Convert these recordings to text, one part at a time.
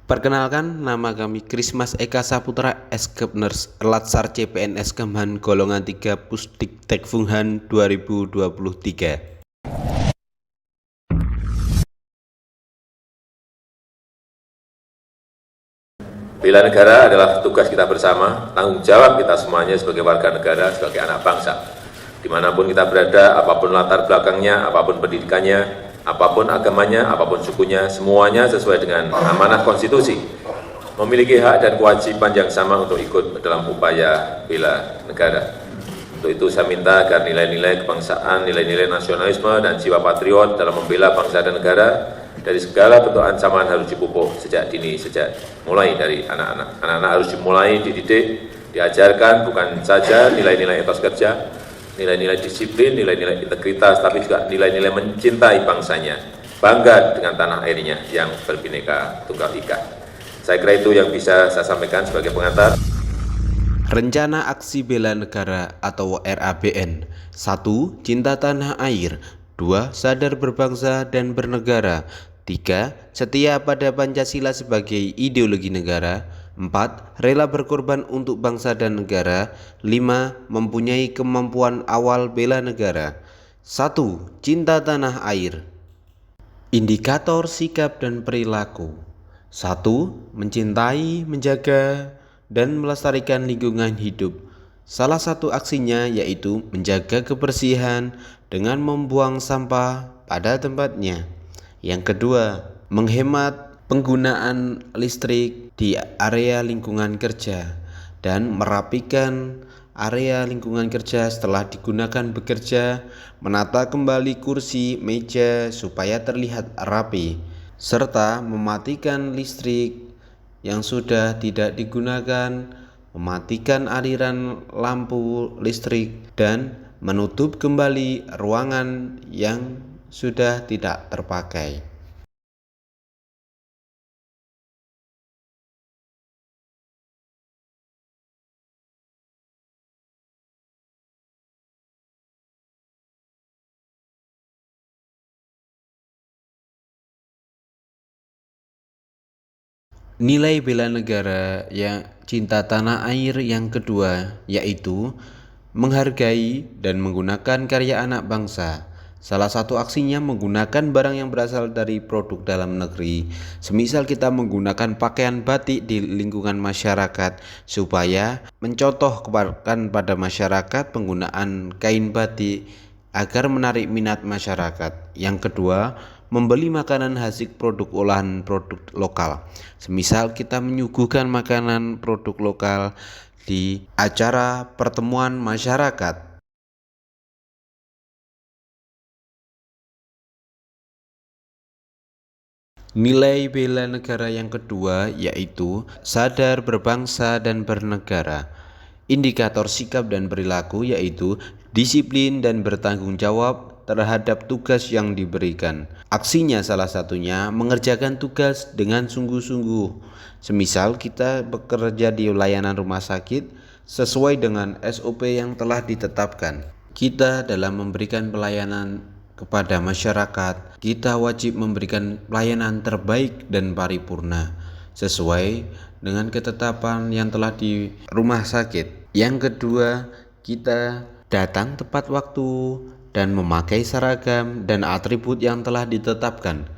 Perkenalkan, nama kami Krismas Eka Saputra, Eskepners, Latsar CPNS Kemhan, golongan 3 Pusdiktek Funghan 2023. Bela negara adalah tugas kita bersama, tanggung jawab kita semuanya sebagai warga negara, sebagai anak bangsa. Dimanapun kita berada, apapun latar belakangnya, apapun pendidikannya, apapun agamanya, apapun sukunya, semuanya sesuai dengan amanah konstitusi. Memiliki hak dan kewajiban yang sama untuk ikut dalam upaya bela negara. Untuk itu saya minta agar nilai-nilai kebangsaan, nilai-nilai nasionalisme, dan jiwa patriot dalam membela bangsa dan negara dari segala bentuk ancaman harus dipupuk sejak dini, sejak mulai dari anak-anak. Anak-anak harus dimulai dididik, diajarkan bukan saja nilai-nilai etos kerja, nilai-nilai disiplin, nilai-nilai integritas, tapi juga nilai-nilai mencintai bangsanya, bangga dengan tanah airnya yang berbineka tunggal ika. Saya kira itu yang bisa saya sampaikan sebagai pengantar. Rencana Aksi Bela Negara atau RABN. 1. Cinta tanah air. 2. Sadar berbangsa dan bernegara. 3. Setia pada Pancasila sebagai ideologi negara. 4. Rela berkorban untuk bangsa dan negara. 5. Mempunyai kemampuan awal bela negara. 1. Cinta tanah air. Indikator sikap dan perilaku. 1. Mencintai, menjaga, dan melestarikan lingkungan hidup. Salah satu aksinya yaitu menjaga kebersihan dengan membuang sampah pada tempatnya. Yang kedua, menghemat penggunaan listrik di area lingkungan kerja dan merapikan area lingkungan kerja setelah digunakan bekerja, menata kembali kursi, meja supaya terlihat rapi, serta mematikan listrik yang sudah tidak digunakan, mematikan aliran lampu listrik, dan menutup kembali ruangan yang sudah tidak terpakai. Nilai bela negara yang cinta tanah air yang kedua yaitu menghargai dan menggunakan karya anak bangsa. Salah satu aksinya menggunakan barang yang berasal dari produk dalam negeri. Semisal kita menggunakan pakaian batik di lingkungan masyarakat supaya mencontohkan pada masyarakat penggunaan kain batik agar menarik minat masyarakat. Yang kedua, membeli makanan hasil produk olahan produk lokal. Semisal kita menyuguhkan makanan produk lokal di acara pertemuan masyarakat. Nilai bela negara yang kedua yaitu sadar berbangsa dan bernegara. Indikator sikap dan perilaku yaitu disiplin dan bertanggung jawab terhadap tugas yang diberikan. Aksinya salah satunya mengerjakan tugas dengan sungguh-sungguh. Semisal kita bekerja di layanan rumah sakit sesuai dengan SOP yang telah ditetapkan. Kita dalam memberikan pelayanan kepada masyarakat, kita wajib memberikan pelayanan terbaik dan paripurna sesuai dengan ketetapan yang telah di rumah sakit. Yang kedua, kita datang tepat waktu dan memakai seragam dan atribut yang telah ditetapkan.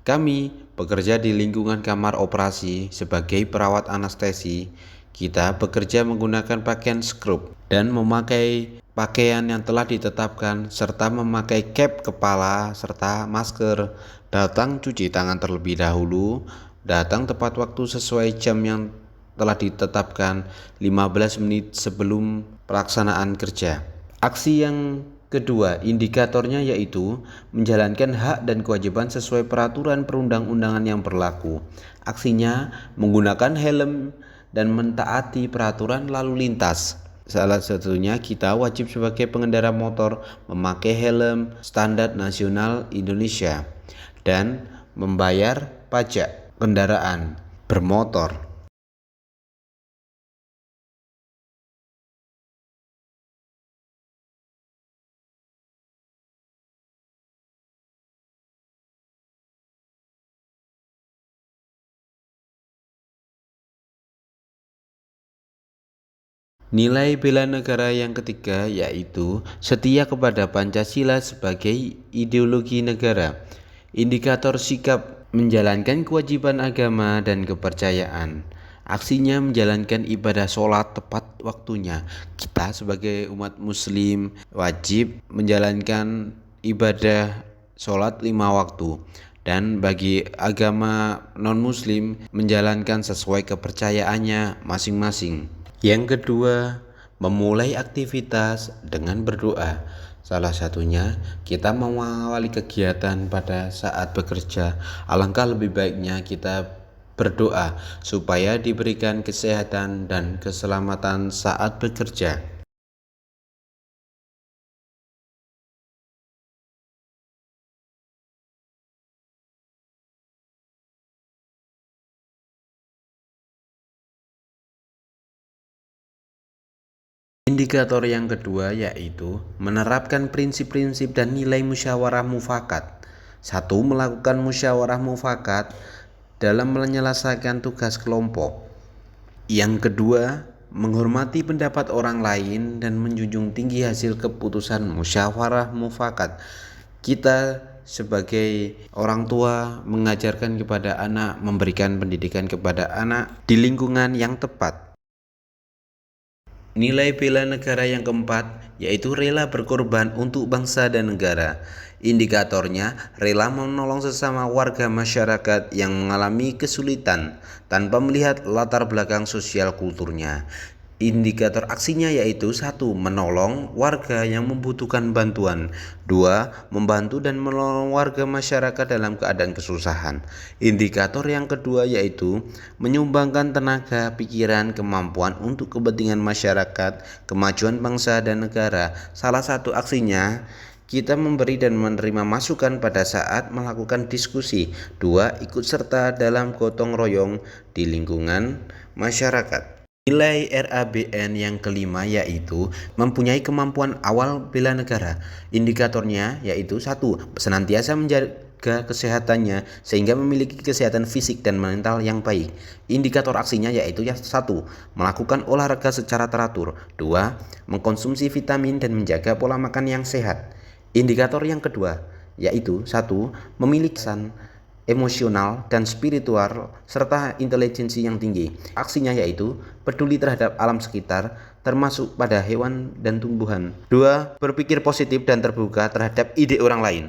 Kami bekerja di lingkungan kamar operasi sebagai perawat anestesi. Kita bekerja menggunakan pakaian scrub dan memakai pakaian yang telah ditetapkan serta memakai cap kepala serta masker. Datang cuci tangan terlebih dahulu, datang tepat waktu sesuai jam yang telah ditetapkan 15 menit sebelum pelaksanaan kerja. Aksi yang kedua, indikatornya yaitu menjalankan hak dan kewajiban sesuai peraturan perundang-undangan yang berlaku. Aksinya menggunakan helm dan mentaati peraturan lalu lintas. Salah satunya kita wajib sebagai pengendara motor memakai helm standar nasional Indonesia dan membayar pajak kendaraan bermotor. Nilai bela negara yang ketiga yaitu setia kepada Pancasila sebagai ideologi negara. Indikator sikap menjalankan kewajiban agama dan kepercayaan. Aksinya menjalankan ibadah sholat tepat waktunya. Kita sebagai umat muslim wajib menjalankan ibadah sholat 5 waktu. Dan bagi agama non-muslim menjalankan sesuai kepercayaannya masing-masing. Yang kedua, memulai aktivitas dengan berdoa. Salah satunya, kita mengawali kegiatan pada saat bekerja. Alangkah lebih baiknya kita berdoa supaya diberikan kesehatan dan keselamatan saat bekerja. Indikator yang kedua yaitu menerapkan prinsip-prinsip dan nilai musyawarah mufakat. 1. Melakukan musyawarah mufakat dalam menyelesaikan tugas kelompok. Yang kedua, menghormati pendapat orang lain dan menjunjung tinggi hasil keputusan musyawarah mufakat. Kita sebagai orang tua mengajarkan kepada anak, memberikan pendidikan kepada anak di lingkungan yang tepat. Nilai bela negara yang keempat yaitu rela berkorban untuk bangsa dan negara. Indikatornya rela menolong sesama warga masyarakat yang mengalami kesulitan tanpa melihat latar belakang sosial kulturnya. Indikator aksinya yaitu 1. Menolong warga yang membutuhkan bantuan. 2. Membantu dan menolong warga masyarakat dalam keadaan kesusahan. Indikator yang kedua yaitu menyumbangkan tenaga, pikiran, kemampuan untuk kepentingan masyarakat, kemajuan bangsa dan negara. Salah satu aksinya kita memberi dan menerima masukan pada saat melakukan diskusi. 2. Ikut serta dalam gotong royong di lingkungan masyarakat. Nilai RABN yang kelima yaitu mempunyai kemampuan awal bela negara. Indikatornya yaitu 1. Senantiasa menjaga kesehatannya sehingga memiliki kesehatan fisik dan mental yang baik. Indikator aksinya yaitu 1. Melakukan olahraga secara teratur. 2. Mengkonsumsi vitamin dan menjaga pola makan yang sehat. Indikator yang kedua yaitu 1. Memiliki emosional dan spiritual serta intelijensi yang tinggi. Aksinya yaitu peduli terhadap alam sekitar termasuk pada hewan dan tumbuhan. 2. Berpikir positif dan terbuka terhadap ide orang lain.